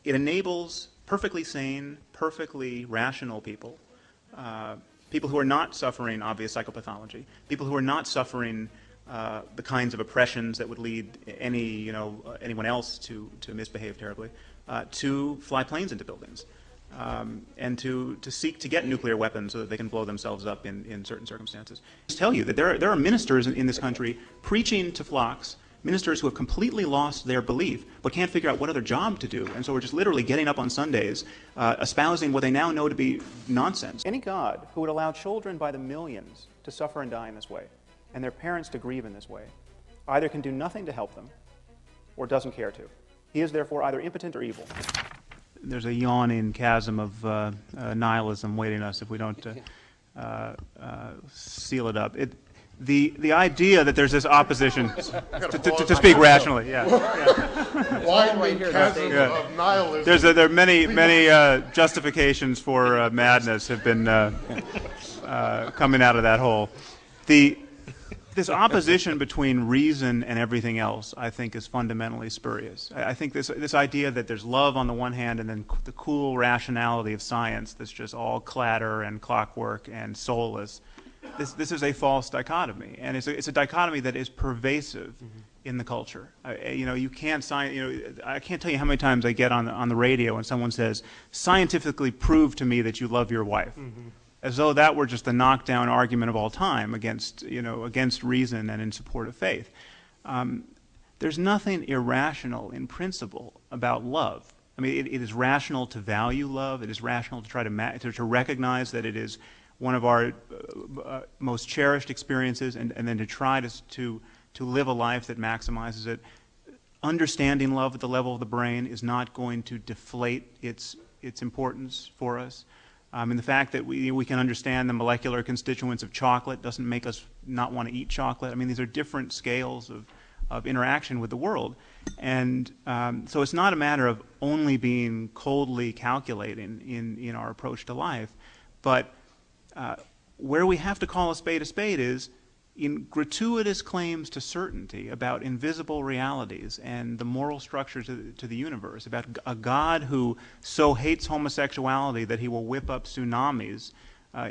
It enables perfectly sane, perfectly rational people, people who are not suffering obvious psychopathology, people who are not suffering the kinds of oppressions that would lead anyone else to misbehave terribly, to fly planes into buildings, and to seek to get nuclear weapons so that they can blow themselves up in certain circumstances. I just tell you that there are ministers in this country preaching to flocks, ministers who have completely lost their belief but can't figure out what other job to do, and so we're just literally getting up on Sundays espousing what they now know to be nonsense. Any God who would allow children by the millions to suffer and die in this way, and their parents to grieve in this way, either can do nothing to help them or doesn't care to. He is therefore either impotent or evil. There's a yawning chasm of nihilism waiting us if we don't seal it up. The idea that there's this opposition to speak rationally, Widening chasm of nihilism. There are many justifications for madness have been coming out of that hole. This opposition between reason and everything else, I think, is fundamentally spurious. I think this idea that there's love on the one hand and then the cool rationality of science that's just all clatter and clockwork and soulless, this is a false dichotomy, and it's a dichotomy that is pervasive in the culture. You can't I can't tell you how many times I get on the radio and someone says, "Scientifically prove to me that you love your wife." As though that were just the knockdown argument of all time against reason and in support of faith. There's nothing irrational in principle about love. I mean, it is rational to value love. It is rational to try to recognize that it is one of our most cherished experiences, and then to try to live a life that maximizes it. Understanding love at the level of the brain is not going to deflate its importance for us. And the fact that we can understand the molecular constituents of chocolate doesn't make us not want to eat chocolate. I mean, these are different scales of interaction with the world. And so it's not a matter of only being coldly calculating in our approach to life, but where we have to call a spade is in gratuitous claims to certainty about invisible realities and the moral structure to the universe, about a God who so hates homosexuality that he will whip up tsunamis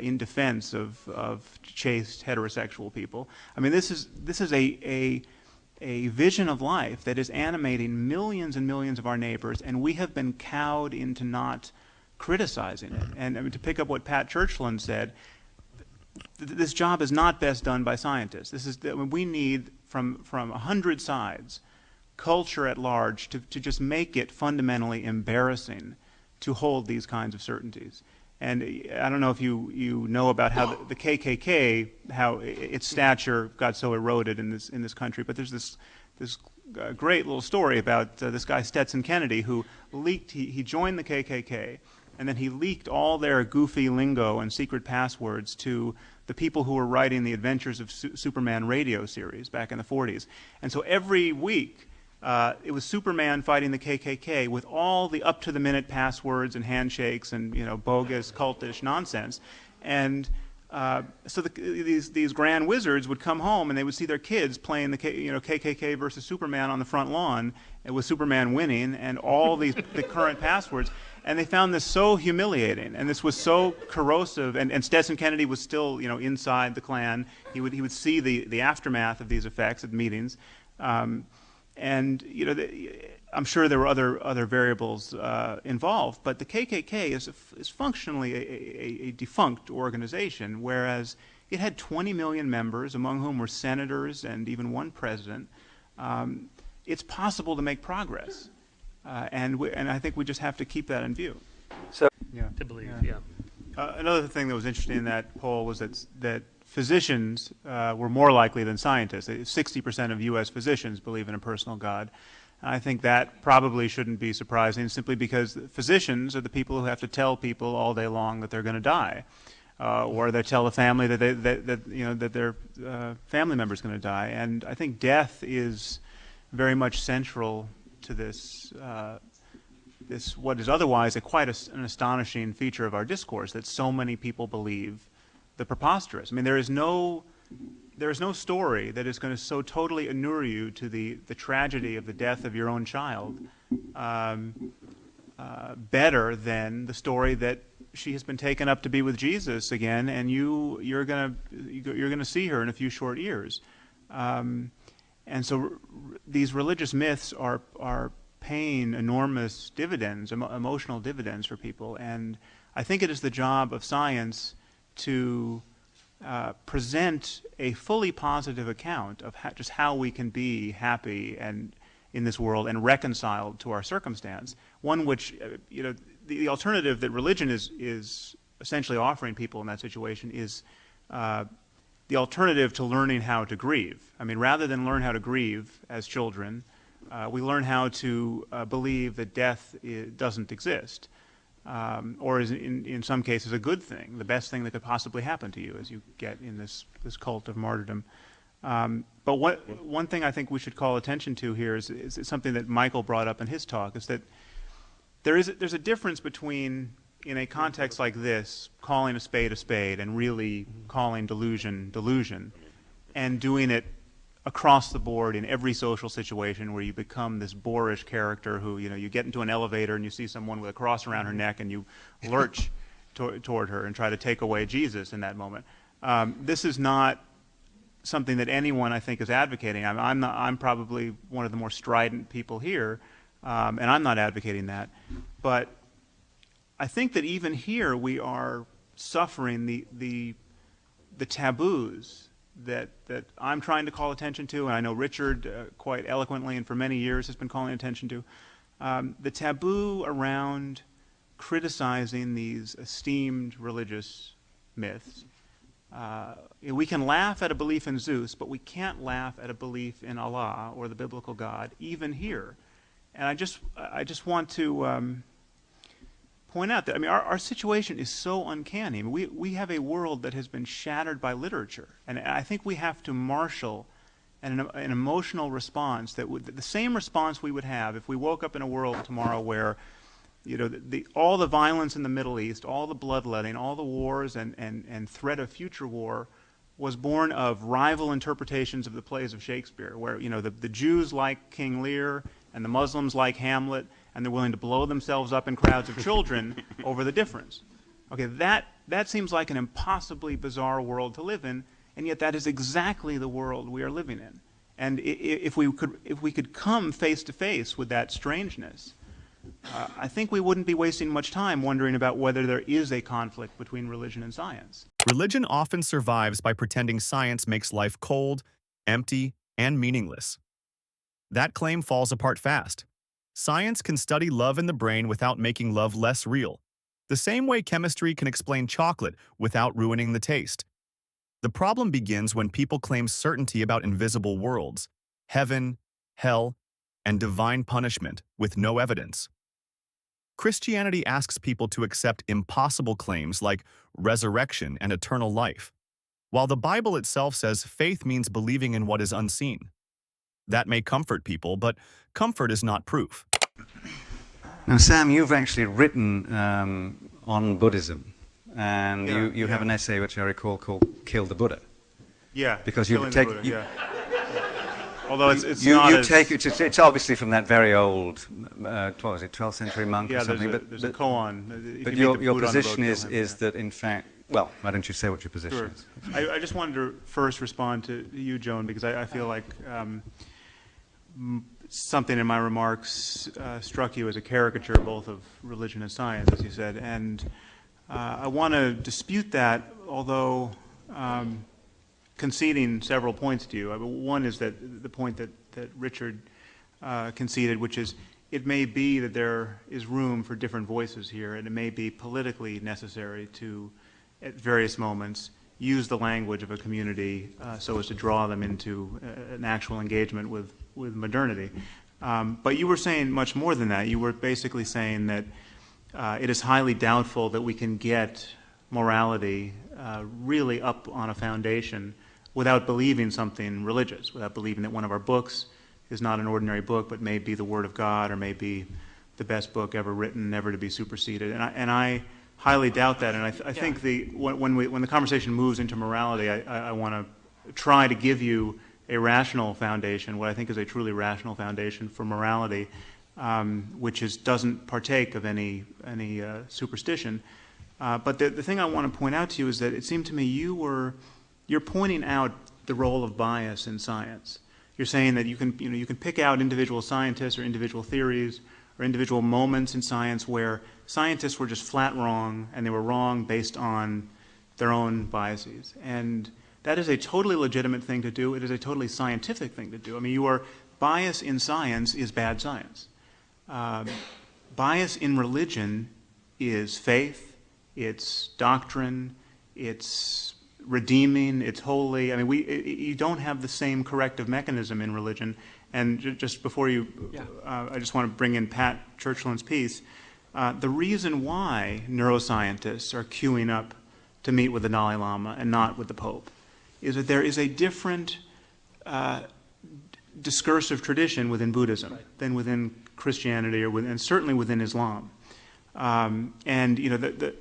in defense of chaste heterosexual people. I mean, this is a vision of life that is animating millions and millions of our neighbors, and we have been cowed into not criticizing it. And I mean, to pick up what Pat Churchland said, this job is not best done by scientists. We need, from 100 sides, culture at large to just make it fundamentally embarrassing to hold these kinds of certainties. And I don't know if you know about how the KKK, how its stature got so eroded in this country, but there's this great little story about this guy Stetson Kennedy who leaked. He joined the KKK. And then he leaked all their goofy lingo and secret passwords to the people who were writing the Adventures of Superman radio series back in the 40s. And so every week, it was Superman fighting the KKK with all the up-to-the-minute passwords and handshakes and bogus, cultish nonsense. And so these grand wizards would come home and they would see their kids playing the KKK versus Superman on the front lawn, and with Superman winning and all the current passwords. And they found this so humiliating, and this was so corrosive. And Stetson Kennedy was still, inside the Klan. He would see the aftermath of these effects at meetings, and I'm sure there were other variables involved. But the KKK is functionally a defunct organization, whereas it had 20 million members, among whom were senators and even one president. It's possible to make progress. And I think we just have to keep that in view. So, To believe, another thing that was interesting in that poll was that physicians were more likely than scientists. 60% of U.S. physicians believe in a personal God. And I think that probably shouldn't be surprising, simply because physicians are the people who have to tell people all day long that they're going to die, or they tell the family that their family member is going to die. And I think death is very much central to this what is otherwise quite an astonishing feature of our discourse, that so many people believe the preposterous. I mean, there is no story that is going to so totally inure you to the tragedy of the death of your own child better than the story that she has been taken up to be with Jesus again, and you're gonna see her in a few short years. And so these religious myths are paying enormous dividends, emotional dividends for people. And I think it is the job of science to present a fully positive account of just how we can be happy and in this world and reconciled to our circumstance. One which, the alternative that religion is essentially offering people in that situation is the alternative to learning how to grieve. I mean, rather than learn how to grieve as children, we learn how to believe that death doesn't exist, or is in some cases a good thing, the best thing that could possibly happen to you as you get in this cult of martyrdom. But one thing I think we should call attention to here is something that Michael brought up in his talk, is that there's a difference between, in a context like this, calling a spade and really calling delusion, and doing it across the board in every social situation where you become this boorish character who, you get into an elevator and you see someone with a cross around her neck and you lurch toward her and try to take away Jesus in that moment. This is not something that anyone, I think, is advocating. I'm probably one of the more strident people here, and I'm not advocating that. But I think that even here we are suffering the taboos that I'm trying to call attention to, and I know Richard quite eloquently and for many years has been calling attention to, the taboo around criticizing these esteemed religious myths. We can laugh at a belief in Zeus, but we can't laugh at a belief in Allah or the biblical God, even here. And I just want to point out that, I mean, our situation is so uncanny. I mean, we have a world that has been shattered by literature, and I think we have to marshal an emotional response that the same response we would have if we woke up in a world tomorrow where, all the violence in the Middle East, all the bloodletting, all the wars and threat of future war was born of rival interpretations of the plays of Shakespeare, where the Jews like King Lear and the Muslims like Hamlet, and they're willing to blow themselves up in crowds of children over the difference. Okay, that seems like an impossibly bizarre world to live in, and yet that is exactly the world we are living in. And if we could come face to face with that strangeness, I think we wouldn't be wasting much time wondering about whether there is a conflict between religion and science. Religion often survives by pretending science makes life cold, empty, and meaningless. That claim falls apart fast. Science can study love in the brain without making love less real, the same way chemistry can explain chocolate without ruining the taste. The problem begins when people claim certainty about invisible worlds, heaven, hell, and divine punishment with no evidence. Christianity asks people to accept impossible claims like resurrection and eternal life, while the Bible itself says faith means believing in what is unseen. That may comfort people, but comfort is not proof. Now, Sam, you've actually written on Buddhism, and you have an essay which I recall called "Kill the Buddha." Yeah, because you take although it's it's obviously from that very old, what was it, 12th century monk or something. There's a koan. But your position is that, in fact, well, why don't you say what your position is? I just wanted to first respond to you, Joan, because I feel like something in my remarks struck you as a caricature both of religion and science, as you said. And I want to dispute that, although conceding several points to you. One is that the point that Richard conceded, which is it may be that there is room for different voices here, and it may be politically necessary to, at various moments, use the language of a community so as to draw them into an actual engagement with modernity. But you were saying much more than that. You were basically saying that it is highly doubtful that we can get morality really up on a foundation without believing something religious, without believing that one of our books is not an ordinary book, but may be the Word of God, or may be the best book ever written, never to be superseded. And I highly doubt that. And I think when the conversation moves into morality, I want to try to give you a rational foundation, what I think is a truly rational foundation for morality, which doesn't partake of any superstition. But the thing I want to point out to you is that it seemed to me you're pointing out the role of bias in science. You're saying that you can pick out individual scientists or individual theories or individual moments in science where scientists were just flat wrong, and they were wrong based on their own biases. And that is a totally legitimate thing to do. It is a totally scientific thing to do. I mean, bias in science is bad science. Bias in religion is faith, it's doctrine, it's redeeming, it's holy. I mean, you don't have the same corrective mechanism in religion. And just before you, I just want to bring in Pat Churchland's piece. The reason why neuroscientists are queuing up to meet with the Dalai Lama and not with the Pope is that there is a different discursive tradition within Buddhism than within Christianity and certainly within Islam. And the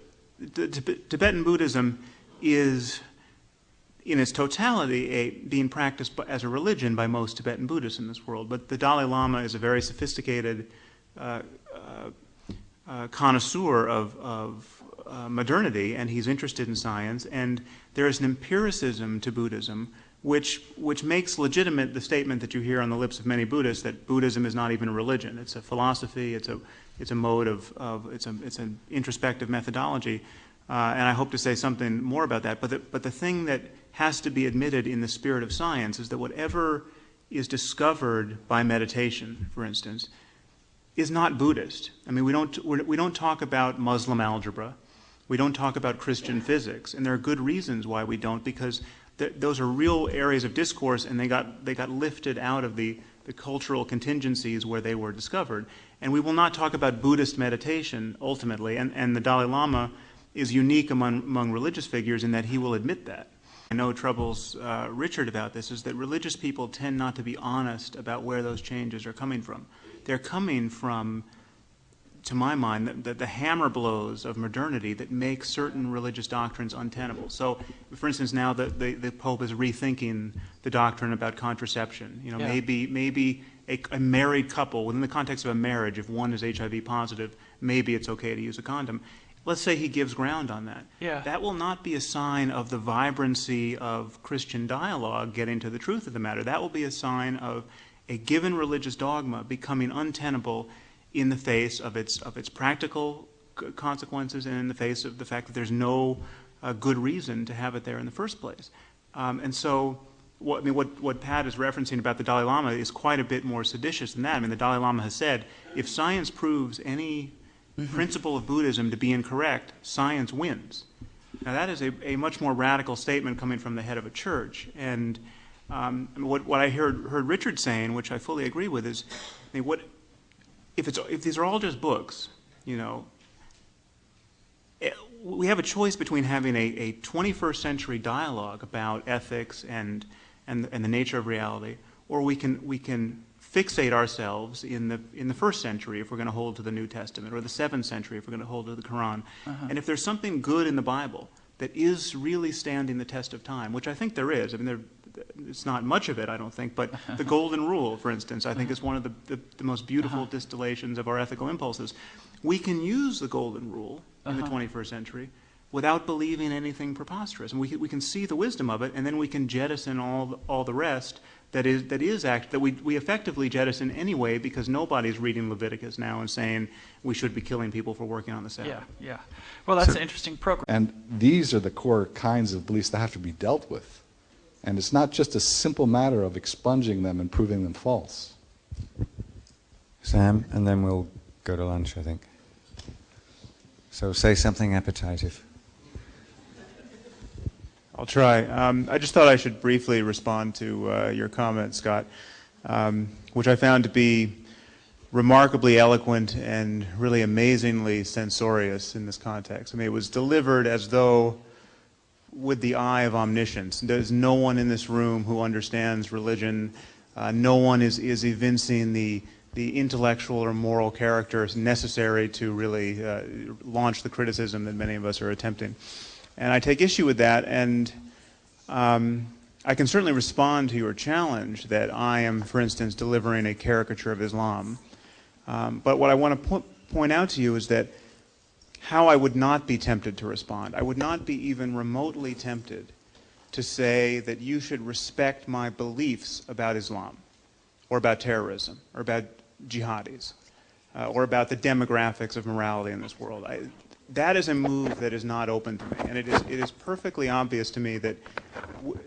Tibetan Buddhism is, in its totality, being practiced as a religion by most Tibetan Buddhists in this world. But the Dalai Lama is a very sophisticated connoisseur of modernity, and he's interested in science. And there is an empiricism to Buddhism which makes legitimate the statement that you hear on the lips of many Buddhists that Buddhism is not even a religion. It's a philosophy. It's a mode it's an introspective methodology. And I hope to say something more about that. But the thing that has to be admitted in the spirit of science is that whatever is discovered by meditation, for instance, is not Buddhist. I mean, we don't talk about Muslim algebra. We don't talk about Christian physics, and there are good reasons why we don't, because those are real areas of discourse, and they got lifted out of the cultural contingencies where they were discovered. And we will not talk about Buddhist meditation ultimately, and the Dalai Lama is unique among religious figures in that he will admit that. I know troubles Richard about this is that religious people tend not to be honest about where those changes are coming from. They're coming from, to my mind, the hammer blows of modernity that make certain religious doctrines untenable. So, for instance, now the Pope is rethinking the doctrine about contraception. Maybe a married couple, within the context of a marriage, if one is HIV positive, maybe it's okay to use a condom. Let's say he gives ground on that. Yeah. That will not be a sign of the vibrancy of Christian dialogue getting to the truth of the matter. That will be a sign of a given religious dogma becoming untenable in the face of its practical consequences and in the face of the fact that there's no good reason to have it there in the first place. And so what Pat is referencing about the Dalai Lama is quite a bit more seditious than that. I mean, the Dalai Lama has said, if science proves any principle of Buddhism to be incorrect, science wins. Now that is a much more radical statement coming from the head of a church. And what I heard Richard saying, which I fully agree with, is if these are all just books, we have a choice between having a 21st century dialogue about ethics and the nature of reality, or we can fixate ourselves in the first century if we're going to hold to the New Testament, or the 7th century if we're going to hold to the Quran. And if there's something good in the Bible that is really standing the test of time, which I think there is. I mean, it's not much of it, I don't think, but the Golden Rule, for instance, I think is one of the most beautiful distillations of our ethical impulses. We can use the Golden Rule in the 21st century without believing anything preposterous. And we can see the wisdom of it, and then we can jettison all the rest that we effectively jettison anyway, because nobody's reading Leviticus now and saying we should be killing people for working on the Sabbath. Yeah. Well, that's an interesting program. And these are the core kinds of beliefs that have to be dealt with. And it's not just a simple matter of expunging them and proving them false. Sam, and then we'll go to lunch, I think. So say something appetitive. I'll try. I just thought I should briefly respond to your comment, Scott, which I found to be remarkably eloquent and really amazingly censorious in this context. I mean, it was delivered as though with the eye of omniscience. There's no one in this room who understands religion. No one is evincing the intellectual or moral character necessary to really launch the criticism that many of us are attempting. And I take issue with that, and I can certainly respond to your challenge that I am, for instance, delivering a caricature of Islam. But what I want to point out to you is that how I would not be tempted to respond. I would not be even remotely tempted to say that you should respect my beliefs about Islam, or about terrorism, or about jihadis, or about the demographics of morality in this world. That is a move that is not open to me, and it is perfectly obvious to me that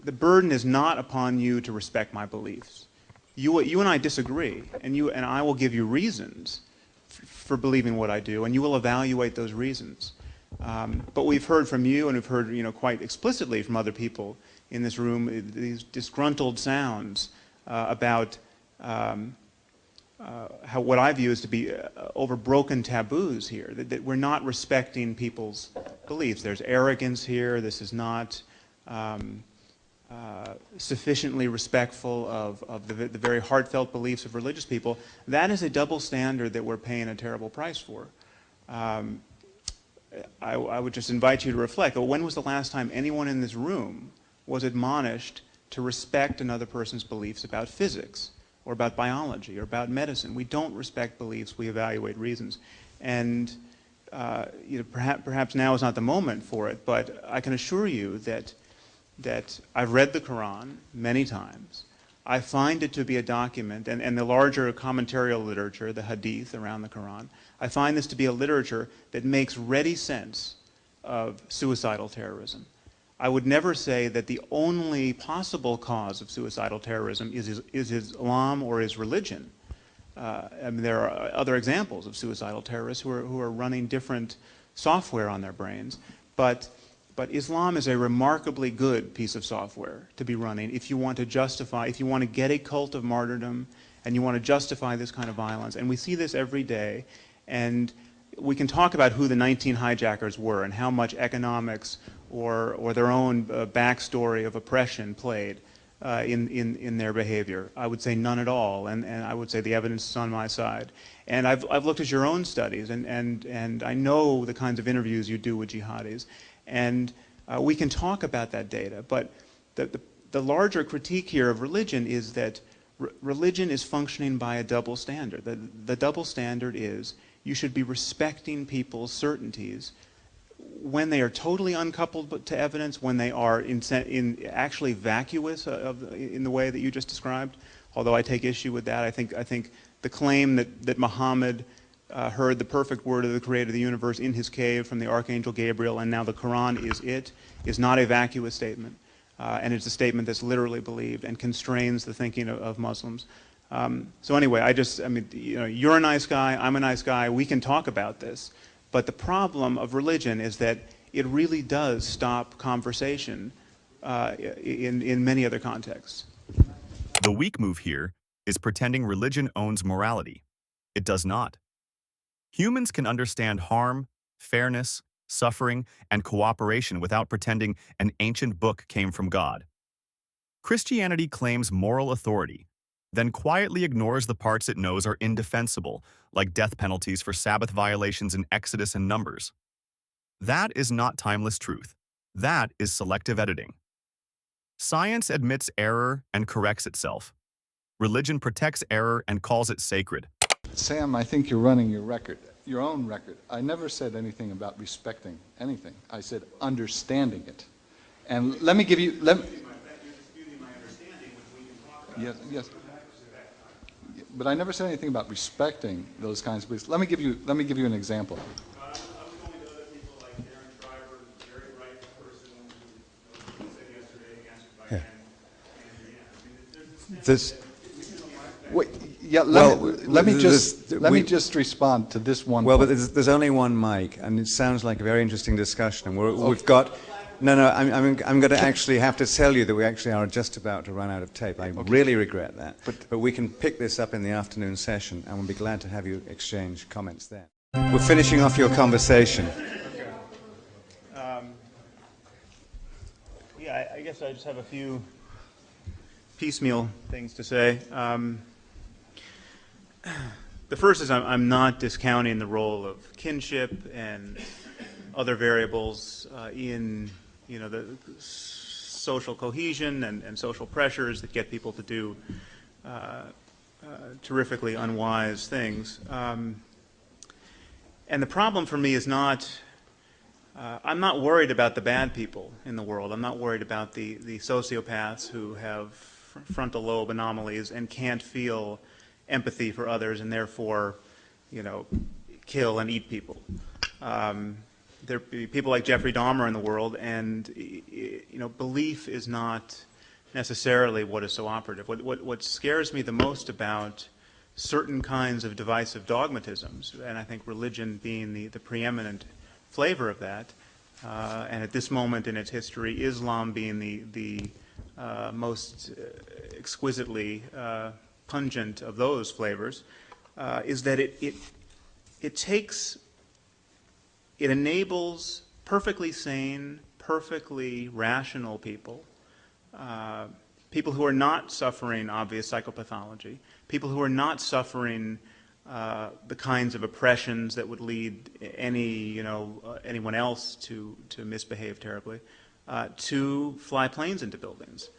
the burden is not upon you to respect my beliefs. You and I disagree, and I will give you reasons for believing what I do, and you will evaluate those reasons. But we've heard from you, and we've heard, quite explicitly from other people in this room, these disgruntled sounds about how what I view as to be over broken taboos here, that we're not respecting people's beliefs. There's arrogance here. This is not sufficiently respectful of the very heartfelt beliefs of religious people. That is a double standard that we're paying a terrible price for. I would just invite you to reflect. When was the last time anyone in this room was admonished to respect another person's beliefs about physics, or about biology, or about medicine? We don't respect beliefs, we evaluate reasons. And perhaps now is not the moment for it, but I can assure you that I've read the Quran many times. I find it to be a document, and the larger commentarial literature, the hadith around the Quran, I find this to be a literature that makes ready sense of suicidal terrorism. I would never say that the only possible cause of suicidal terrorism is Islam or is religion. There are other examples of suicidal terrorists who are running different software on their brains, but Islam is a remarkably good piece of software to be running if you want to justify, if you want to get a cult of martyrdom and you want to justify this kind of violence. And we see this every day, and we can talk about who the 19 hijackers were and how much economics or their own backstory of oppression played in their behavior. I would say none at all, and I would say the evidence is on my side. And I've looked at your own studies, and I know the kinds of interviews you do with jihadis, and we can talk about that data. But the larger critique here of religion is that religion is functioning by a double standard. The double standard is you should be respecting people's certainties when they are totally uncoupled to evidence, when they are actually vacuous in the way that you just described, although I take issue with that. I think the claim that Muhammad heard the perfect word of the creator of the universe in his cave from the Archangel Gabriel, and now the Quran is not a vacuous statement, and it's a statement that's literally believed and constrains the thinking of Muslims. So anyway, you're a nice guy, I'm a nice guy, we can talk about this. But the problem of religion is that it really does stop conversation in many other contexts. The weak move here is pretending religion owns morality. It does not. Humans can understand harm, fairness, suffering, and cooperation without pretending an ancient book came from God. Christianity claims moral authority, then quietly ignores the parts it knows are indefensible, like death penalties for Sabbath violations in Exodus and Numbers. That is not timeless truth. That is selective editing. Science admits error and corrects itself. Religion protects error and calls it sacred. Sam, I think you're running your own record. I never said anything about respecting anything. I said understanding it. And let me give you... Yes. But I never said anything about respecting those kinds of beliefs. Let me give you an example. I was going to other people like Aaron Shriver, a very bright person who said yesterday, answered by Let me just respond to this one. Well, point. but there's only one mic, and it sounds like a very interesting discussion. And we've got... No, I'm going to actually have to tell you that we actually are just about to run out of tape. I really regret that. But we can pick this up in the afternoon session, and we'll be glad to have you exchange comments then. We're finishing off your conversation. I guess I just have a few piecemeal things to say. The first is I'm not discounting the role of kinship and other variables in the social cohesion and social pressures that get people to do terrifically unwise things. And the problem for me is not, I'm not worried about the bad people in the world. I'm not worried about the sociopaths who have frontal lobe anomalies and can't feel empathy for others and therefore, kill and eat people. There are people like Jeffrey Dahmer in the world, and belief is not necessarily what is so operative. What scares me the most about certain kinds of divisive dogmatisms, and I think religion being the preeminent flavor of that, and at this moment in its history, Islam being the most exquisitely pungent of those flavors, is that it enables perfectly sane, perfectly rational people, people who are not suffering obvious psychopathology, people who are not suffering the kinds of oppressions that would lead anyone else to misbehave terribly, to fly planes into buildings,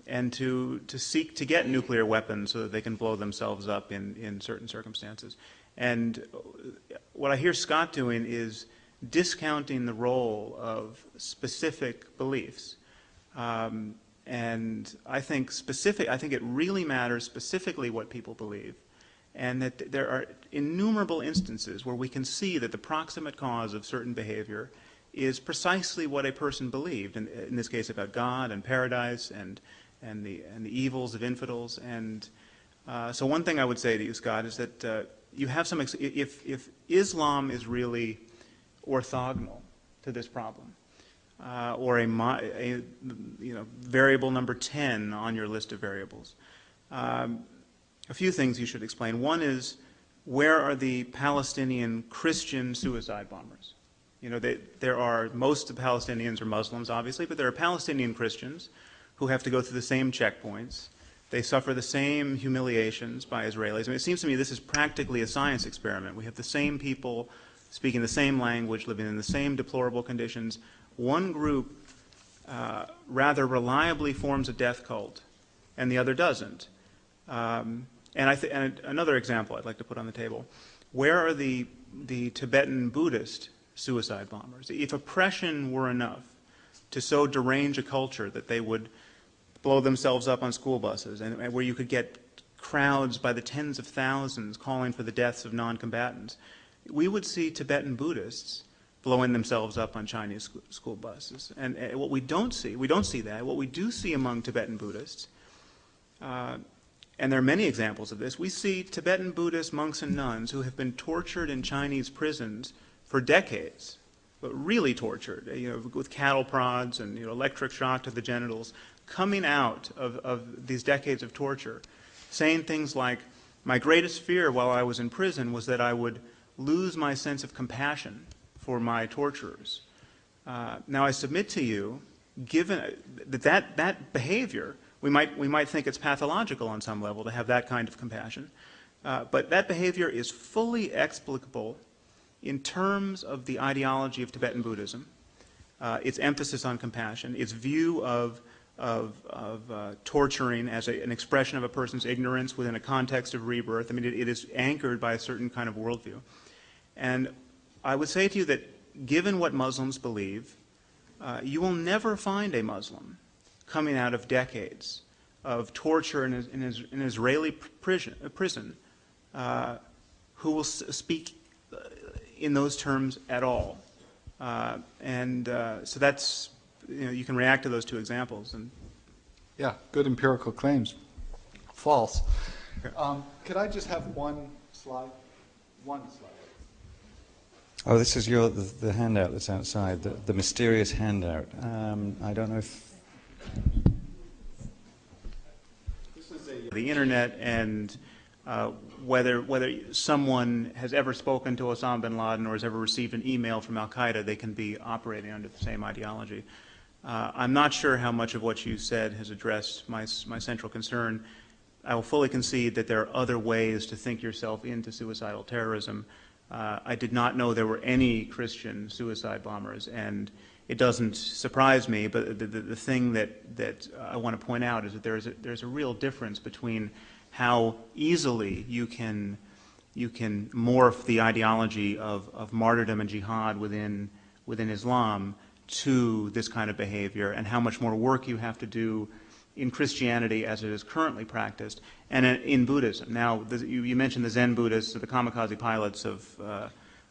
and to seek to get nuclear weapons so that they can blow themselves up in certain circumstances. And what I hear Scott doing is discounting the role of specific beliefs. And I think it really matters specifically what people believe, and that there are innumerable instances where we can see that the proximate cause of certain behavior is precisely what a person believed, in this case about God and paradise and the evils of infidels. And so one thing I would say to you, Scott, is that you have some, if Islam is really orthogonal to this problem, or a variable number 10 on your list of variables, a few things you should explain. One is, where are the Palestinian Christian suicide bombers? There are, most of the Palestinians are Muslims, obviously, but there are Palestinian Christians who have to go through the same checkpoints. They suffer the same humiliations by Israelis. I mean, it seems to me this is practically a science experiment. We have the same people speaking the same language, living in the same deplorable conditions. One group rather reliably forms a death cult, and the other doesn't. And another example I'd like to put on the table: where are the Tibetan Buddhist suicide bombers? If oppression were enough to so derange a culture that they would blow themselves up on school buses, and where you could get crowds by the tens of thousands calling for the deaths of non-combatants, we would see Tibetan Buddhists blowing themselves up on Chinese school buses. And what we don't see that. What we do see among Tibetan Buddhists, and there are many examples of this, we see Tibetan Buddhist monks and nuns who have been tortured in Chinese prisons for decades, but really tortured, with cattle prods and electric shock to the genitals, coming out of these decades of torture, saying things like, my greatest fear while I was in prison was that I would lose my sense of compassion for my torturers. Now I submit to you, given that behavior, we might think it's pathological on some level to have that kind of compassion, but that behavior is fully explicable in terms of the ideology of Tibetan Buddhism, its emphasis on compassion, its view of torturing as an expression of a person's ignorance within a context of rebirth. I mean, it is anchored by a certain kind of worldview. And I would say to you that given what Muslims believe, you will never find a Muslim coming out of decades of torture in an Israeli prison who will speak in those terms at all. So that's, you can react to those two examples. And yeah, good empirical claims. False. Could I just have one slide? One slide. Oh, this is the handout that's outside, the mysterious handout. I don't know if... This is the internet, and whether someone has ever spoken to Osama bin Laden or has ever received an email from al-Qaeda, they can be operating under the same ideology. I'm not sure how much of what you said has addressed my central concern. I will fully concede that there are other ways to think yourself into suicidal terrorism. I did not know there were any Christian suicide bombers, and it doesn't surprise me, but the thing that I want to point out is that there's a real difference between how easily you can morph the ideology of martyrdom and jihad within Islam to this kind of behavior, and how much more work you have to do in Christianity as it is currently practiced, and in Buddhism. Now, you mentioned the Zen Buddhists, or the kamikaze pilots of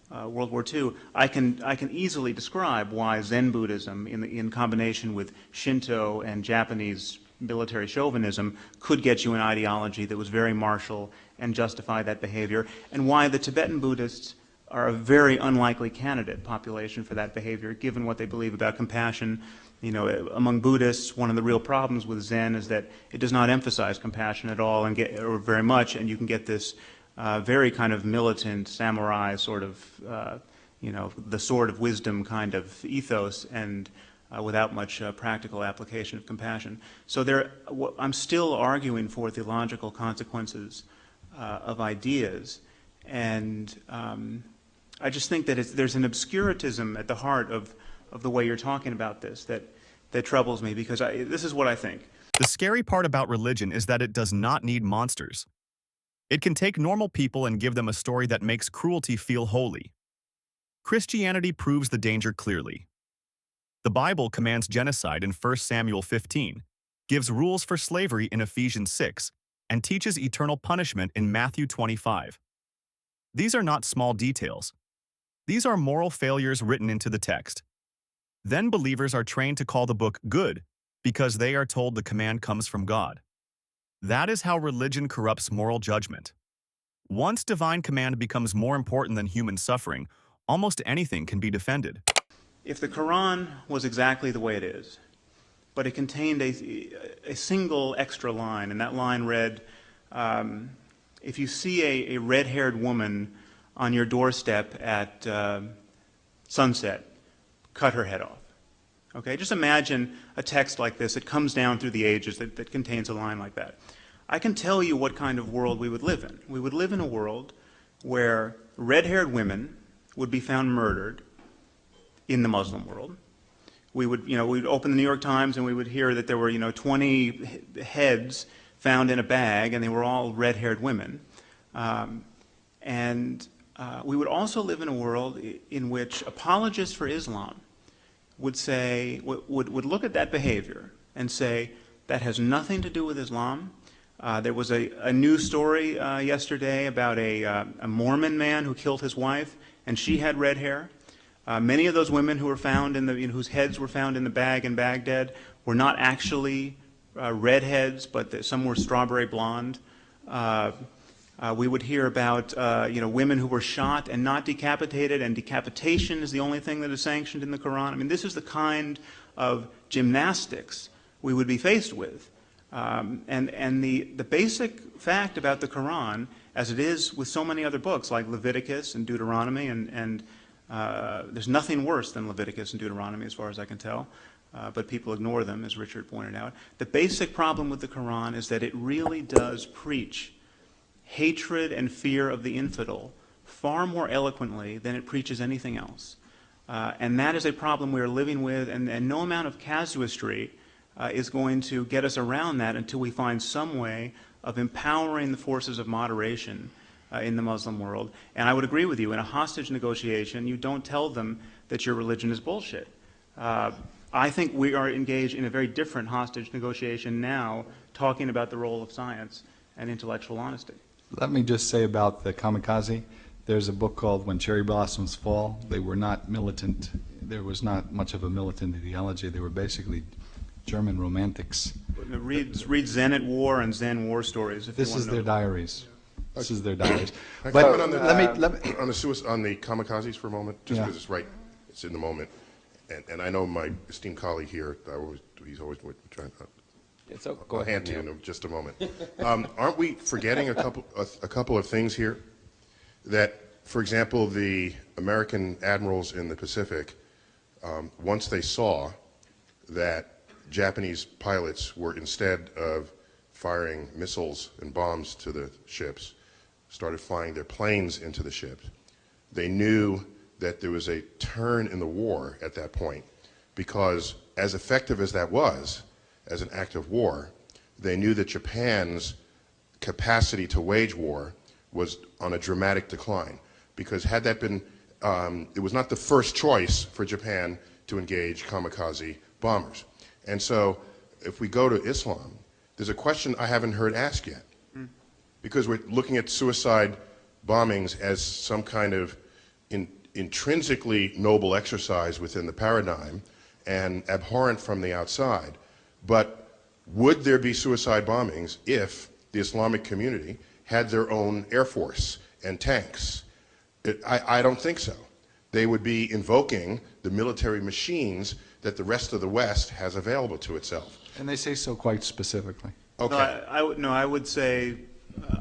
World War II. I can easily describe why Zen Buddhism, in combination with Shinto and Japanese military chauvinism, could get you an ideology that was very martial and justify that behavior, and why the Tibetan Buddhists are a very unlikely candidate population for that behavior, given what they believe about compassion. You know, among Buddhists, one of the real problems with Zen is that it does not emphasize compassion at all, or very much, and you can get this very kind of militant samurai sort of, you know, the sword of wisdom kind of ethos, and without much practical application of compassion. So I'm still arguing for theological consequences of ideas, and I just think that there's an obscurantism at the heart of the way you're talking about this that troubles me, because this is what I think. The scary part about religion is that it does not need monsters. It can take normal people and give them a story that makes cruelty feel holy. Christianity proves the danger clearly. The Bible commands genocide in 1 Samuel 15, gives rules for slavery in Ephesians 6, and teaches eternal punishment in Matthew 25. These are not small details. These are moral failures written into the text. Then believers are trained to call the book good because they are told the command comes from God. That is how religion corrupts moral judgment. Once divine command becomes more important than human suffering, almost anything can be defended. If the Quran was exactly the way it is, but it contained a single extra line, and that line read, if you see a red-haired woman on your doorstep at sunset, cut her head off. Okay, just imagine a text like this that comes down through the ages that contains a line like that. I can tell you what kind of world we would live in. We would live in a world where red-haired women would be found murdered in the Muslim world. We would, we'd open the New York Times and we would hear that there were, 20 heads found in a bag, and they were all red-haired women. We would also live in a world in which apologists for Islam would say, would look at that behavior and say, that has nothing to do with Islam. There was a news story yesterday about a Mormon man who killed his wife, and she had red hair. Many of those women who were found whose heads were found in the bag in Baghdad were not actually redheads, but some were strawberry blonde. We would hear about women who were shot and not decapitated, and decapitation is the only thing that is sanctioned in the Quran. I mean, this is the kind of gymnastics we would be faced with. And the basic fact about the Quran, as it is with so many other books like Leviticus and Deuteronomy, and there's nothing worse than Leviticus and Deuteronomy as far as I can tell, but people ignore them, as Richard pointed out. The basic problem with the Quran is that it really does preach hatred and fear of the infidel far more eloquently than it preaches anything else. And that is a problem we are living with, and no amount of casuistry is going to get us around that until we find some way of empowering the forces of moderation in the Muslim world. And I would agree with you, in a hostage negotiation, you don't tell them that your religion is bullshit. I think we are engaged in a very different hostage negotiation now, talking about the role of science and intellectual honesty. Let me just say about the kamikaze, there's a book called When Cherry Blossoms Fall. They were not militant. There was not much of a militant ideology. They were basically German romantics. Read Zen at War and Zen War Stories. If This you is want to their know. diaries. This is their diaries. Can I But comment on the, let me on the kamikazes for a moment, just Yeah. because it's right, it's in the moment, and I know my esteemed colleague here, he's always trying. It's okay. Go I'll ahead, hand to you Neil. in just a moment. Aren't we forgetting a couple of things here? That, for example, the American admirals in the Pacific, once they saw that Japanese pilots were, instead of firing missiles and bombs to the ships, started flying their planes into the ships, they knew that there was a turn in the war at that point, because as effective as that was, as an act of war, they knew that Japan's capacity to wage war was on a dramatic decline. Because had that been, it was not the first choice for Japan to engage kamikaze bombers. And so if we go to Islam, there's a question I haven't heard asked yet. Because we're looking at suicide bombings as some kind of intrinsically noble exercise within the paradigm and abhorrent from the outside. But would there be suicide bombings if the Islamic community had their own air force and tanks? I don't think so. They would be invoking the military machines that the rest of the West has available to itself. And they say so quite specifically. Okay. No, I would say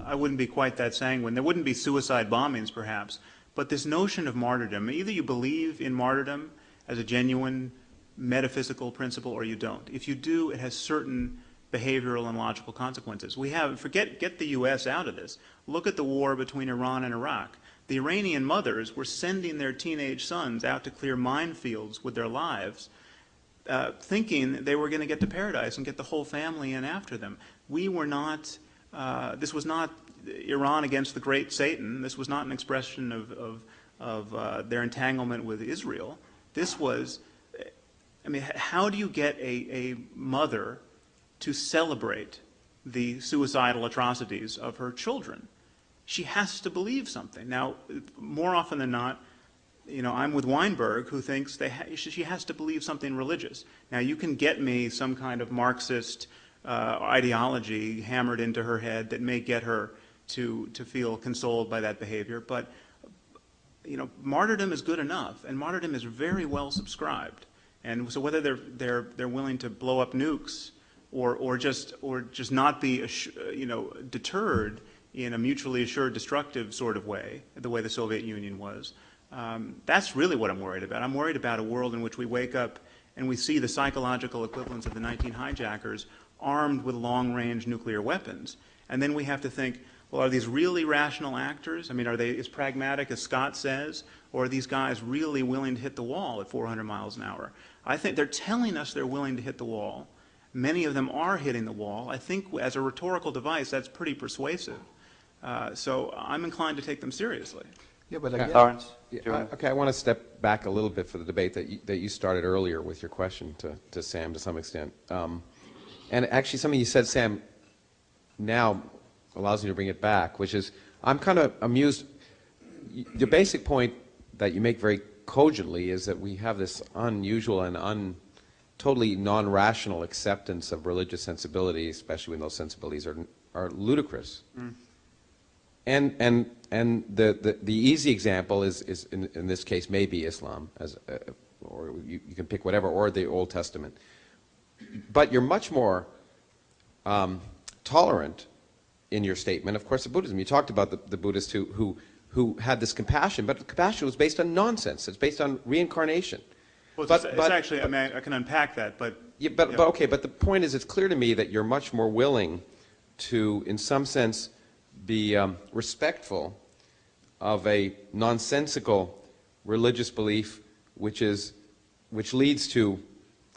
I wouldn't be quite that sanguine. There wouldn't be suicide bombings, perhaps, but this notion of martyrdom, either you believe in martyrdom as a genuine metaphysical principle or you don't. If you do, it has certain behavioral and logical consequences. Get the U.S. out of this. Look at the war between Iran and Iraq. The Iranian mothers were sending their teenage sons out to clear minefields with their lives, thinking they were going to get to paradise and get the whole family in after them. We were not, this was not Iran against the great Satan. This was not an expression of their entanglement with Israel. This was, I mean, how do you get a mother to celebrate the suicidal atrocities of her children? She has to believe something. Now, more often than not, you know, I'm with Weinberg, who thinks she has to believe something religious. Now, you can get me some kind of Marxist ideology hammered into her head that may get her to feel consoled by that behavior, but you know, martyrdom is good enough, and martyrdom is very well subscribed. And so, whether they're willing to blow up nukes or just not be deterred in a mutually assured destructive sort of way, the way the Soviet Union was. That's really what I'm worried about. I'm worried about a world in which we wake up and we see the psychological equivalents of the 19 hijackers armed with long-range nuclear weapons. And then we have to think, well, are these really rational actors? I mean, are they as pragmatic as Scott says? Or are these guys really willing to hit the wall at 400 miles an hour? I think they're telling us they're willing to hit the wall. Many of them are hitting the wall. I think as a rhetorical device, that's pretty persuasive. So I'm inclined to take them seriously. Yeah, but again, Lawrence? Okay, I want to step back a little bit for the debate that you started earlier with your question to Sam to some extent. And actually something you said, Sam, now allows me to bring it back, which is I'm kind of amused. The basic point that you make very cogently is that we have this unusual and totally non-rational acceptance of religious sensibilities, especially when those sensibilities are ludicrous. And the easy example is in this case maybe Islam, or you can pick whatever, or the Old Testament. But you're much more tolerant in your statement, of course, of Buddhism. You talked about the Buddhists who had this compassion, but the compassion was based on nonsense. It's based on reincarnation. Well, it's actually, I mean, I can unpack that, but... Yeah, but okay, but the point is, it's clear to me that you're much more willing to, in some sense, be respectful of a nonsensical religious belief which leads to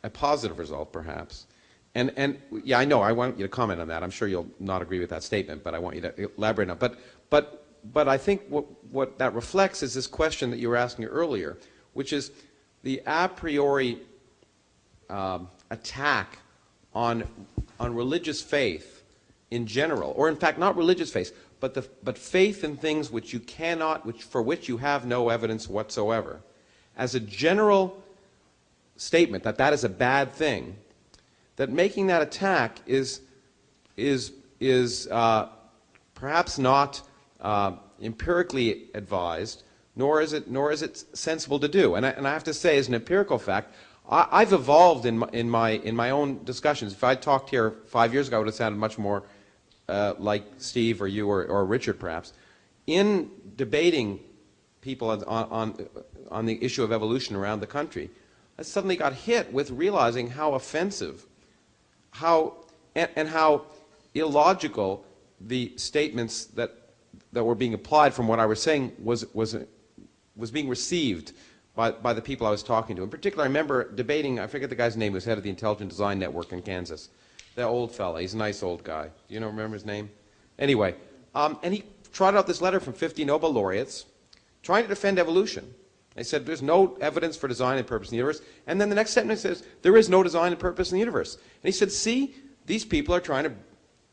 a positive result, perhaps. And yeah, I know, I want you to comment on that. I'm sure you'll not agree with that statement, but I want you to elaborate on it. But I think what that reflects is this question that you were asking earlier, which is the a priori attack on religious faith in general, or in fact not religious faith, but faith in things which you cannot, for which you have no evidence whatsoever, as a general statement that is a bad thing, that making that attack is perhaps not empirically advised, nor is it sensible to do. And I have to say, as an empirical fact, I've evolved in my own discussions. If I talked here 5 years ago, I would have sounded much more like Steve or you or Richard, perhaps. In debating people on the issue of evolution around the country, I suddenly got hit with realizing how offensive, how illogical the statements that were being applied from what I was saying was being received by the people I was talking to. In particular, I remember debating, I forget the guy's name, who was head of the Intelligent Design Network in Kansas. That old fella, he's a nice old guy. Do you remember his name? Anyway, and he trotted out this letter from 50 Nobel laureates trying to defend evolution. They said there's no evidence for design and purpose in the universe. And then the next sentence says there is no design and purpose in the universe. And he said, see, these people are trying to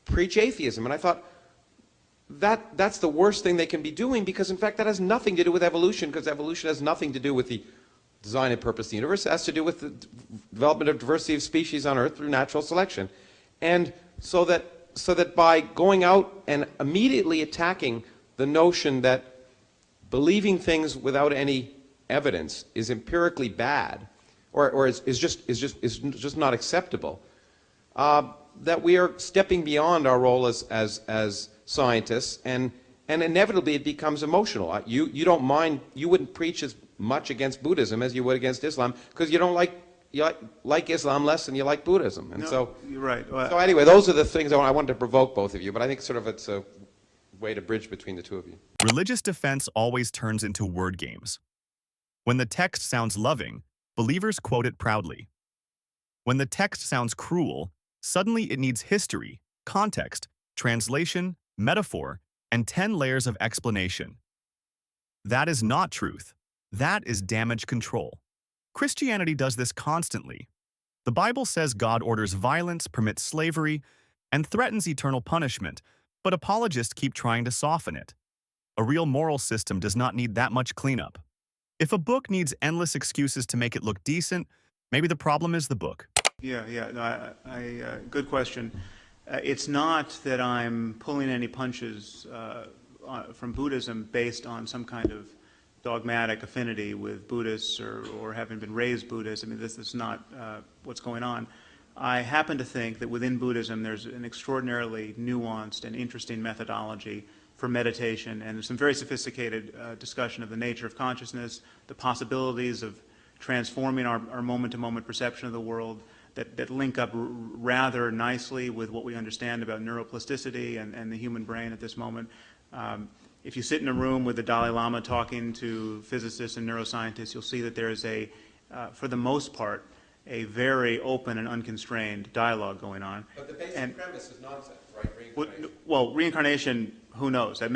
preach atheism. And I thought, that's the worst thing they can be doing, because in fact that has nothing to do with evolution, because evolution has nothing to do with the design and purpose of the universe. It has to do with the development of diversity of species on Earth through natural selection. And so that by going out and immediately attacking the notion that believing things without any evidence is empirically bad, or is just not acceptable, that we are stepping beyond our role as scientists, and inevitably it becomes emotional. You don't mind, you wouldn't preach as much against Buddhism as you would against Islam, because you don't like Islam less than you like Buddhism. And No, so you're right. so anyway, those are the things I wanted to provoke both of you, but I think sort of it's a way to bridge between the two of you. Religious defense always turns into word games. When the text sounds loving, believers quote it proudly. When the text sounds cruel, suddenly it needs history, context, translation, metaphor, and 10 layers of explanation. That is not truth. That is damage control. Christianity does this constantly. The Bible says God orders violence, permits slavery, and threatens eternal punishment, but apologists keep trying to soften it. A real moral system does not need that much cleanup. If a book needs endless excuses to make it look decent, maybe the problem is the book. Yeah. No, good question. It's not that I'm pulling any punches from Buddhism based on some kind of dogmatic affinity with Buddhists or having been raised Buddhist. I mean, this is not what's going on. I happen to think that within Buddhism there's an extraordinarily nuanced and interesting methodology for meditation, and some very sophisticated discussion of the nature of consciousness, the possibilities of transforming our moment-to-moment perception of the world that link up rather nicely with what we understand about neuroplasticity and the human brain at this moment. If you sit in a room with the Dalai Lama talking to physicists and neuroscientists, you'll see that there is for the most part, a very open and unconstrained dialogue going on. But the basic premise is nonsense, right? Reincarnation. Well, reincarnation, who knows? I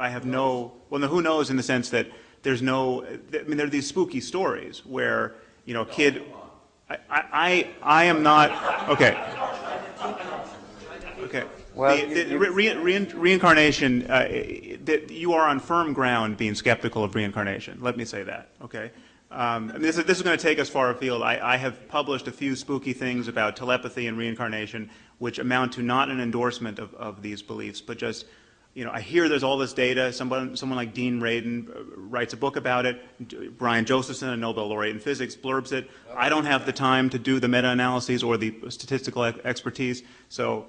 have no, well, no, who knows in the sense that there's no, I mean, there are these spooky stories where, you know, a kid, I am not, okay. Well, reincarnation, you are on firm ground being skeptical of reincarnation. Let me say that, okay? I mean, this is going to take us far afield. I have published a few spooky things about telepathy and reincarnation, which amount to not an endorsement of these beliefs, but just, you know, I hear there's all this data. Someone like Dean Radin writes a book about it. Brian Josephson, a Nobel laureate in physics, blurbs it. I don't have the time to do the meta-analyses or the statistical expertise, so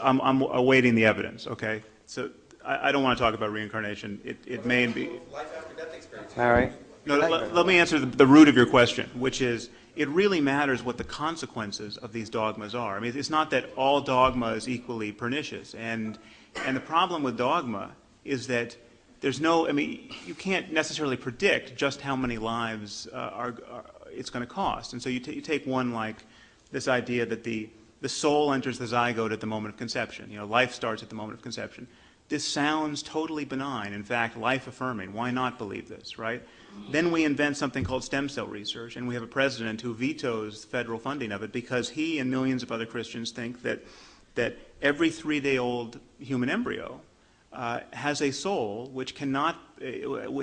I'm awaiting the evidence. Okay, so I don't want to talk about reincarnation. It may be. Life after death experience. All right. No, let me answer the root of your question, which is it really matters what the consequences of these dogmas are. I mean, it's not that all dogma is equally pernicious, and the problem with dogma is that there's no, I mean, you can't necessarily predict just how many lives it's going to cost. And so you take one like this idea that the soul enters the zygote at the moment of conception. You know, life starts at the moment of conception. This sounds totally benign, in fact, life-affirming. Why not believe this, right? Then we invent something called stem cell research, and we have a president who vetoes federal funding of it because he and millions of other Christians think that every 3-day-old human embryo has a soul which cannot,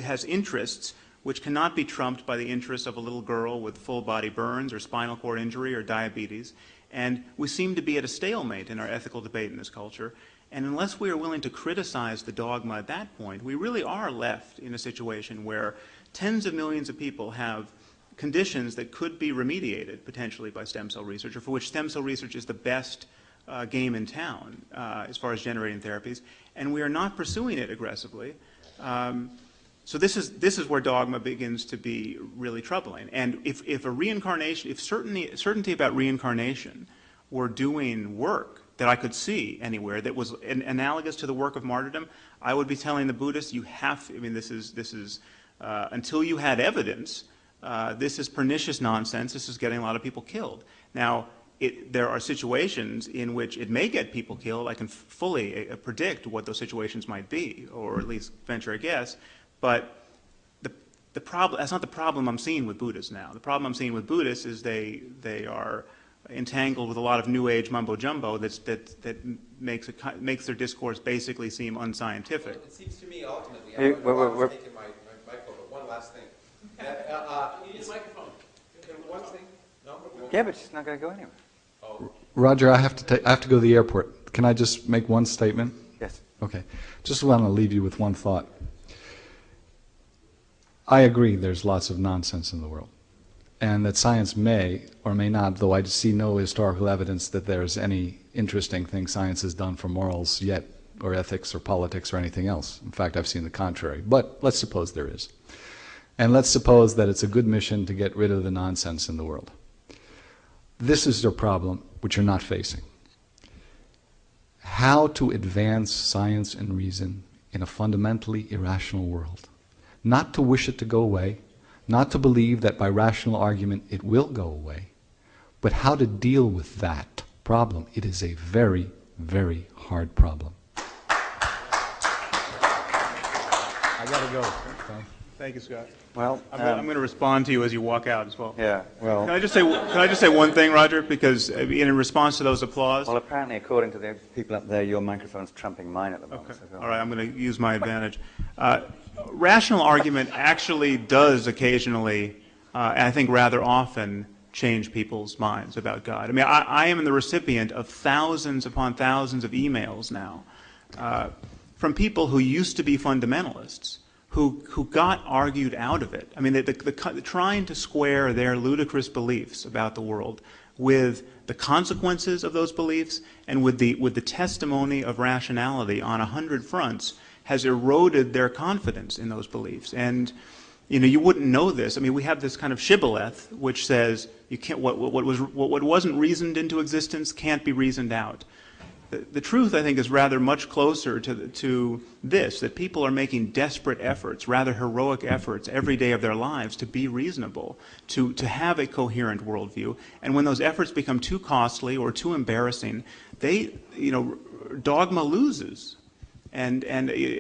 has interests which cannot be trumped by the interests of a little girl with full-body burns or spinal cord injury or diabetes. And we seem to be at a stalemate in our ethical debate in this culture. And unless we are willing to criticize the dogma at that point, we really are left in a situation where tens of millions of people have conditions that could be remediated potentially by stem cell research, or for which stem cell research is the best game in town as far as generating therapies, and we are not pursuing it aggressively. So this is where dogma begins to be really troubling. And if a reincarnation, if certainty about reincarnation were doing work that I could see anywhere that was analogous to the work of martyrdom, I would be telling the Buddhists, you have, I mean, this is until you had evidence, this is pernicious nonsense. This is getting a lot of people killed. Now, there are situations in which it may get people killed. I can fully predict what those situations might be, or at least venture a guess. But the problem, that's not the problem I'm seeing with Buddhists now. The problem I'm seeing with Buddhists is they are entangled with a lot of New Age mumbo jumbo that makes their discourse basically seem unscientific. Well, it seems to me ultimately, Hey, I don't know why I was taking my microphone, but one last thing. You need a microphone. One thing? No? Yeah, but it's not going to go anywhere. Roger, I have to go to the airport. Can I just make one statement? Yes. Okay. Just want to leave you with one thought. I agree there's lots of nonsense in the world, and that science may or may not, though I see no historical evidence that there's any interesting thing science has done for morals yet, or ethics or politics or anything else. In fact, I've seen the contrary. But let's suppose there is. And let's suppose that it's a good mission to get rid of the nonsense in the world. This is your problem, which you're not facing. How to advance science and reason in a fundamentally irrational world. Not to wish it to go away, not to believe that by rational argument it will go away, but how to deal with that problem. It is a very, very hard problem. I gotta go. Thank you, Scott. Well, I'm going to respond to you as you walk out as well. yeah. Well, Can I just say one thing, Roger? Because in response to those applause. well, apparently, according to the people up there, your microphone's trumping mine at the moment. Okay. So go All on. right, I'm going to use my advantage. Rational argument actually does occasionally, and I think rather often, change people's minds about God. I mean, I am the recipient of thousands upon thousands of emails now from people who used to be fundamentalists, who got argued out of it. I mean, trying to square their ludicrous beliefs about the world with the consequences of those beliefs and with the testimony of rationality on 100 fronts has eroded their confidence in those beliefs. And you wouldn't know this. I mean, we have this kind of shibboleth which says you can't what wasn't reasoned into existence can't be reasoned out. The truth, I think, is rather much closer to this, that people are making desperate efforts, rather heroic efforts every day of their lives to be reasonable, to have a coherent worldview. And when those efforts become too costly or too embarrassing, dogma loses. And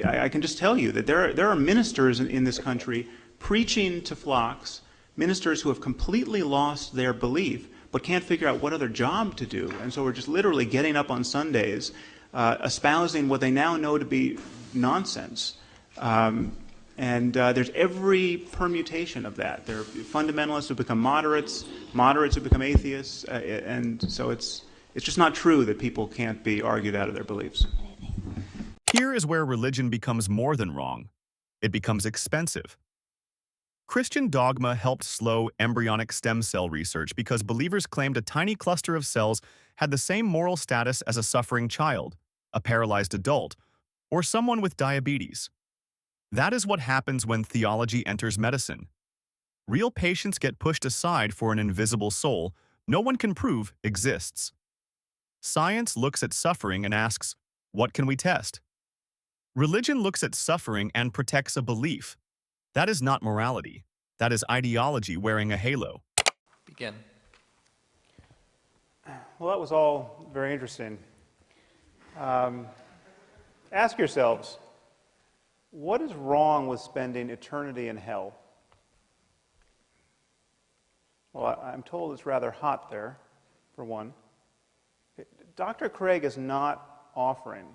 I can just tell you that there are ministers in this country preaching to flocks, ministers who have completely lost their belief but can't figure out what other job to do. And so we're just literally getting up on Sundays, espousing what they now know to be nonsense. There's every permutation of that. There are fundamentalists who become moderates who become atheists, and so it's just not true that people can't be argued out of their beliefs. Here is where religion becomes more than wrong. It becomes expensive. Christian dogma helped slow embryonic stem cell research because believers claimed a tiny cluster of cells had the same moral status as a suffering child, a paralyzed adult, or someone with diabetes. That is what happens when theology enters medicine. Real patients get pushed aside for an invisible soul no one can prove exists. Science looks at suffering and asks, what can we test? Religion looks at suffering and protects a belief. That is not morality. That is ideology wearing a halo. Begin. Well, that was all very interesting. Ask yourselves, what is wrong with spending eternity in hell? Well, I'm told it's rather hot there, for one. Dr. Craig is not offering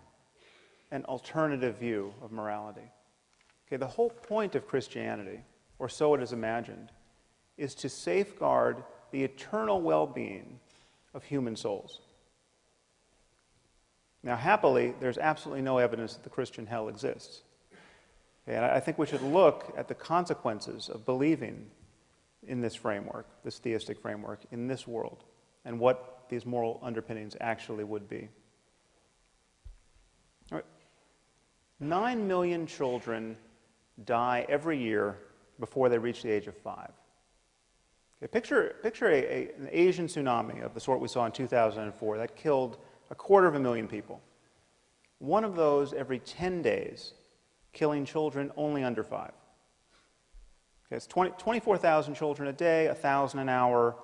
an alternative view of morality. Okay, the whole point of Christianity, or so it is imagined, is to safeguard the eternal well-being of human souls. Now, happily, there's absolutely no evidence that the Christian hell exists. Okay, and I think we should look at the consequences of believing in this framework, this theistic framework, in this world, and what these moral underpinnings actually would be. All right. 9 million children die every year before they reach the age of 5. Okay, picture an Asian tsunami of the sort we saw in 2004 that killed 250,000 people. One of those every 10 days, killing children only under 5. Okay, it's 24,000 children a day, 1,000 an hour,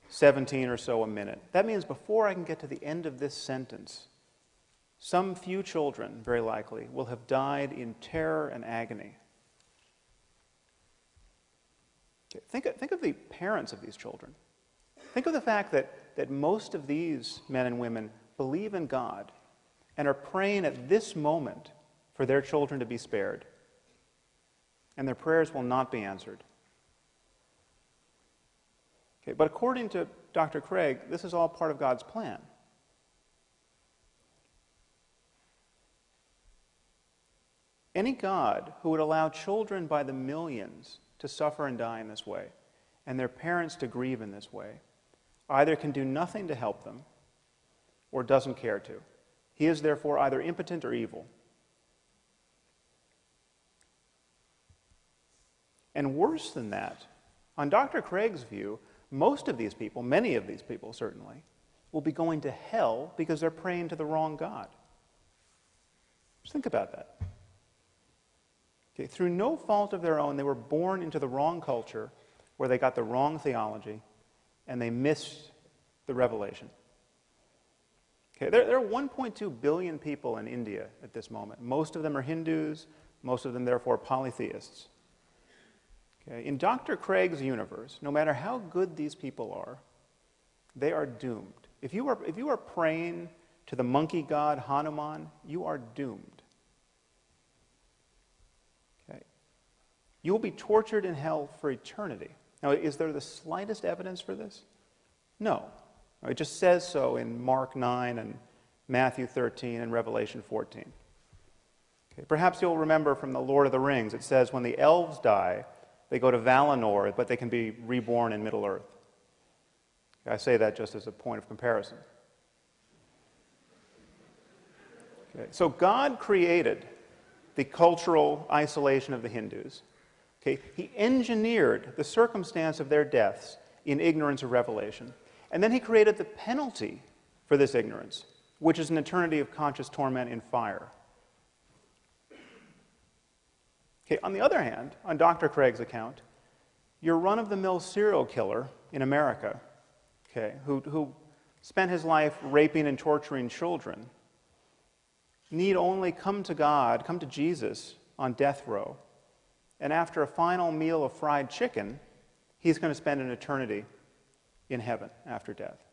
17 or so a minute. That means before I can get to the end of this sentence, some few children, very likely, will have died in terror and agony. Think of the parents of these children. Think of the fact that most of these men and women believe in God and are praying at this moment for their children to be spared. And their prayers will not be answered. Okay, but according to Dr. Craig, this is all part of God's plan. Any God who would allow children by the millions to suffer and die in this way, and their parents to grieve in this way, either can do nothing to help them or doesn't care to. He is therefore either impotent or evil. And worse than that, on Dr. Craig's view, most of these people, many of these people certainly, will be going to hell because they're praying to the wrong God. Just think about that. Okay, through no fault of their own, they were born into the wrong culture where they got the wrong theology and they missed the revelation. Okay, there are 1.2 billion people in India at this moment. Most of them are Hindus, most of them therefore polytheists. Okay, in Dr. Craig's universe, no matter how good these people are, they are doomed. If you are praying to the monkey god Hanuman, you are doomed. Okay. You will be tortured in hell for eternity. Now, is there the slightest evidence for this? No. It just says so in Mark 9 and Matthew 13 and Revelation 14. Okay. Perhaps you'll remember from the Lord of the Rings, it says when the elves die, they go to Valinor, but they can be reborn in Middle-earth. I say that just as a point of comparison. Okay. So God created the cultural isolation of the Hindus. Okay. He engineered the circumstance of their deaths in ignorance of revelation. And then he created the penalty for this ignorance, which is an eternity of conscious torment in fire. Okay, on the other hand, on Dr. Craig's account, your run-of-the-mill serial killer in America, okay, who spent his life raping and torturing children, need only come to God, come to Jesus on death row, and after a final meal of fried chicken, he's going to spend an eternity in heaven after death.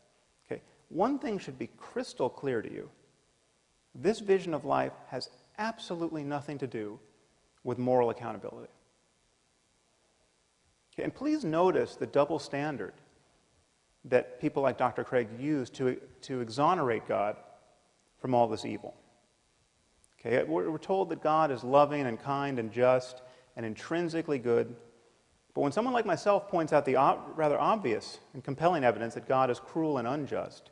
Okay, one thing should be crystal clear to you. This vision of life has absolutely nothing to do with moral accountability. Okay, and please notice the double standard that people like Dr. Craig use to exonerate God from all this evil. Okay, we're told that God is loving and kind and just and intrinsically good. But when someone like myself points out the rather obvious and compelling evidence that God is cruel and unjust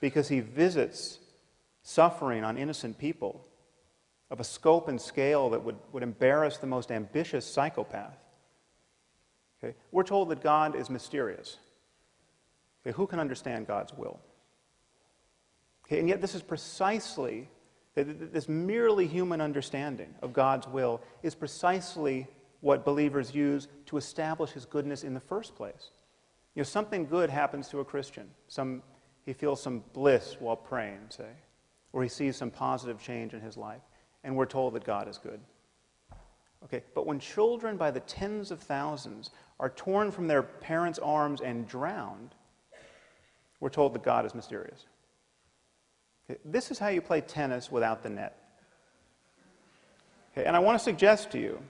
because he visits suffering on innocent people of a scope and scale that would embarrass the most ambitious psychopath, okay, we're told that God is mysterious. Okay, who can understand God's will? Okay, and yet this is precisely, this merely human understanding of God's will is precisely what believers use to establish his goodness in the first place. You know, something good happens to a Christian. He feels some bliss while praying, say, or he sees some positive change in his life, and we're told that God is good. Okay, but when children by the tens of thousands are torn from their parents' arms and drowned, we're told that God is mysterious. Okay, this is how you play tennis without the net. Okay, and I want to suggest to you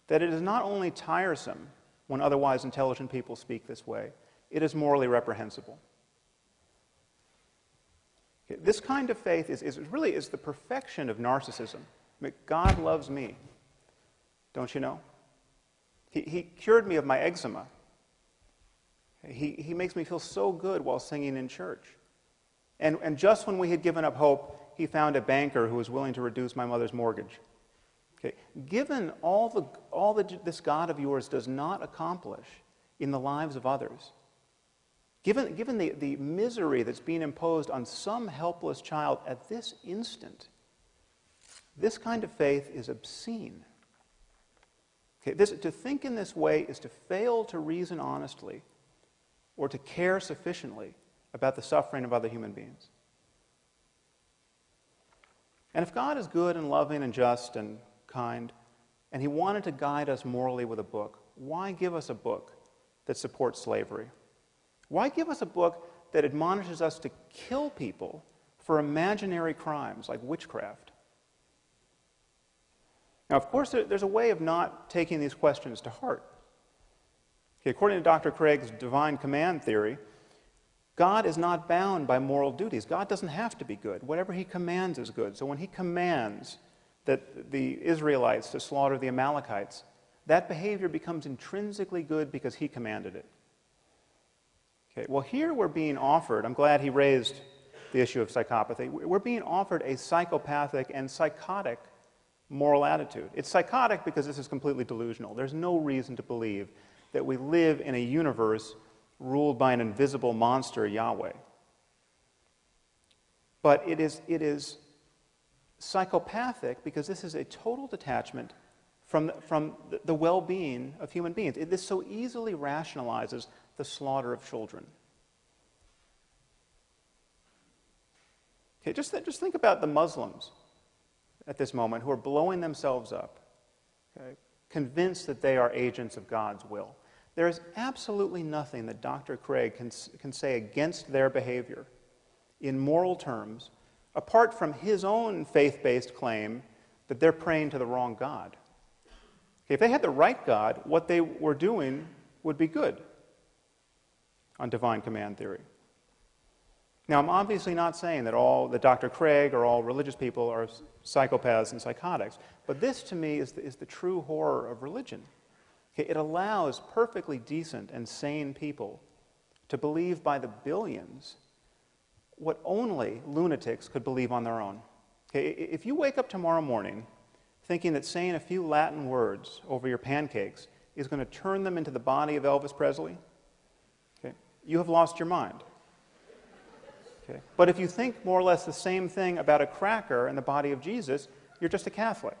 that it is not only tiresome when otherwise intelligent people speak this way, it is morally reprehensible. Okay, this kind of faith is really the perfection of narcissism. I mean, God loves me, don't you know? He cured me of my eczema. He makes me feel so good while singing in church. And just when we had given up hope, he found a banker who was willing to reduce my mother's mortgage. Okay, given all that this God of yours does not accomplish in the lives of others, given the misery that's being imposed on some helpless child at this instant, this kind of faith is obscene. Okay, to think in this way is to fail to reason honestly or to care sufficiently about the suffering of other human beings. And if God is good and loving and just and kind, and he wanted to guide us morally with a book, why give us a book that supports slavery? Why give us a book that admonishes us to kill people for imaginary crimes like witchcraft? Now, of course, there's a way of not taking these questions to heart. Okay, according to Dr. Craig's divine command theory, God is not bound by moral duties. God doesn't have to be good. Whatever he commands is good. So when he commands that the Israelites to slaughter the Amalekites, that behavior becomes intrinsically good because he commanded it. Okay, well, here we're being offered, I'm glad he raised the issue of psychopathy, we're being offered a psychopathic and psychotic moral attitude. It's psychotic because this is completely delusional. There's no reason to believe that we live in a universe ruled by an invisible monster, Yahweh. But it is psychopathic because this is a total detachment from the well-being of human beings. This so easily rationalizes the slaughter of children. Okay, just think about the Muslims at this moment who are blowing themselves up, okay, convinced that they are agents of God's will. There is absolutely nothing that Dr. Craig can say against their behavior in moral terms, apart from his own faith-based claim that they're praying to the wrong God. Okay, if they had the right God, what they were doing would be good on divine command theory. Now, I'm obviously not saying that Dr. Craig or all religious people are psychopaths and psychotics, but this, to me, is the true horror of religion. Okay, it allows perfectly decent and sane people to believe by the billions what only lunatics could believe on their own. Okay, if you wake up tomorrow morning thinking that saying a few Latin words over your pancakes is going to turn them into the body of Elvis Presley, okay, you have lost your mind. Okay. But if you think more or less the same thing about a cracker and the body of Jesus, you're just a Catholic.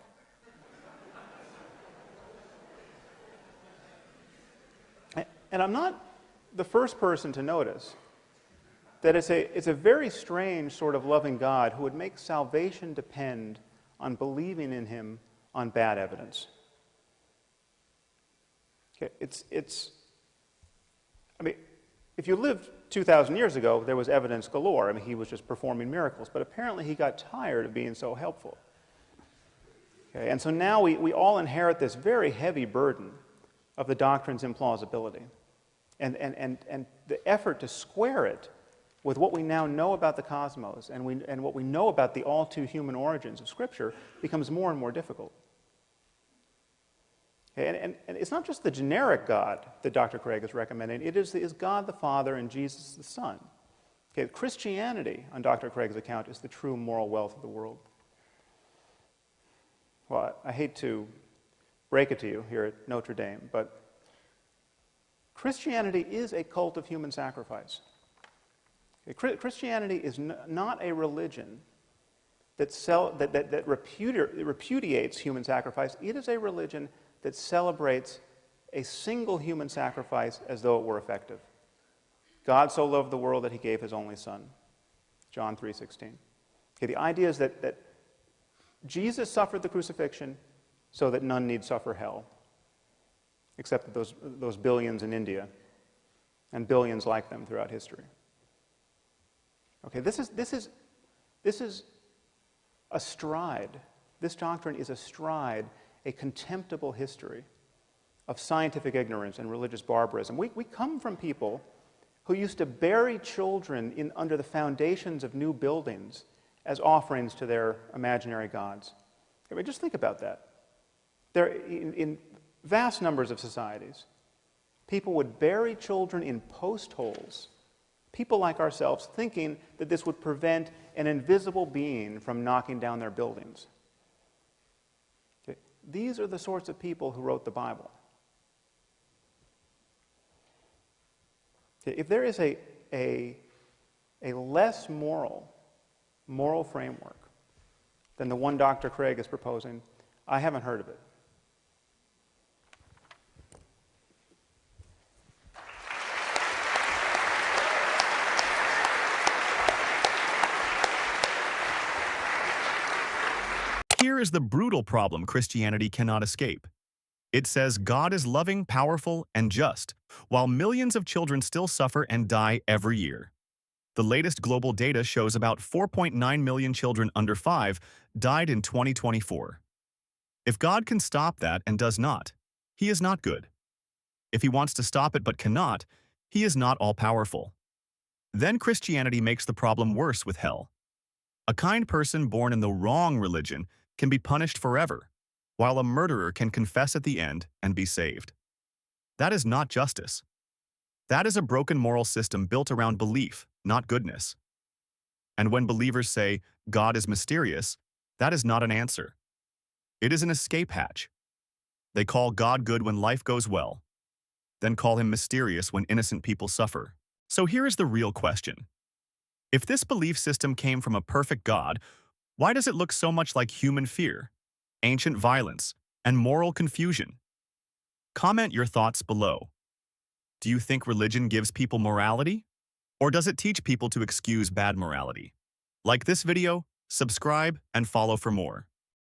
And I'm not the first person to notice that it's a very strange sort of loving God who would make salvation depend on believing in him on bad evidence. Okay, I mean, if you lived 2,000 years ago, there was evidence galore. I mean, he was just performing miracles. But apparently he got tired of being so helpful. Okay, and so now we all inherit this very heavy burden of the doctrine's implausibility. And the effort to square it with what we now know about the cosmos and what we know about the all-too-human origins of Scripture becomes more and more difficult. Okay, and it's not just the generic God that Dr. Craig is recommending. It is God the Father and Jesus the Son. Okay, Christianity, on Dr. Craig's account, is the true moral wealth of the world. Well, I hate to break it to you here at Notre Dame, but Christianity is a cult of human sacrifice. Okay, Christianity is not a religion that repudiates human sacrifice. It is a religion that celebrates a single human sacrifice as though it were effective. God so loved the world that he gave his only Son, John 3:16. Okay, the idea is that Jesus suffered the crucifixion so that none need suffer hell, except those billions in India and billions like them throughout history. Okay, this is astride. This doctrine is astride a contemptible history of scientific ignorance and religious barbarism. We come from people who used to bury children under the foundations of new buildings as offerings to their imaginary gods. I mean, just think about that. In vast numbers of societies, people would bury children in post holes, people like ourselves thinking that this would prevent an invisible being from knocking down their buildings. Okay. These are the sorts of people who wrote the Bible. Okay. If there is a less moral framework than the one Dr. Craig is proposing, I haven't heard of it. here's the brutal problem Christianity cannot escape. It says God is loving, powerful, and just, while millions of children still suffer and die every year. The latest global data shows about 4.9 million children under 5 died in 2024. If God can stop that and does not, he is not good. If he wants to stop it but cannot, he is not all-powerful. Then Christianity makes the problem worse with hell. A kind person born in the wrong religion can be punished forever, while a murderer can confess at the end and be saved. That is not justice. That is a broken moral system built around belief, not goodness. And when believers say, God is mysterious, that is not an answer. It is an escape hatch. They call God good when life goes well, then call him mysterious when innocent people suffer. So here is the real question. If this belief system came from a perfect God, why does it look so much like human fear, ancient violence, and moral confusion? Comment your thoughts below. Do you think religion gives people morality? Or does it teach people to excuse bad morality? Like this video, subscribe, and follow for more.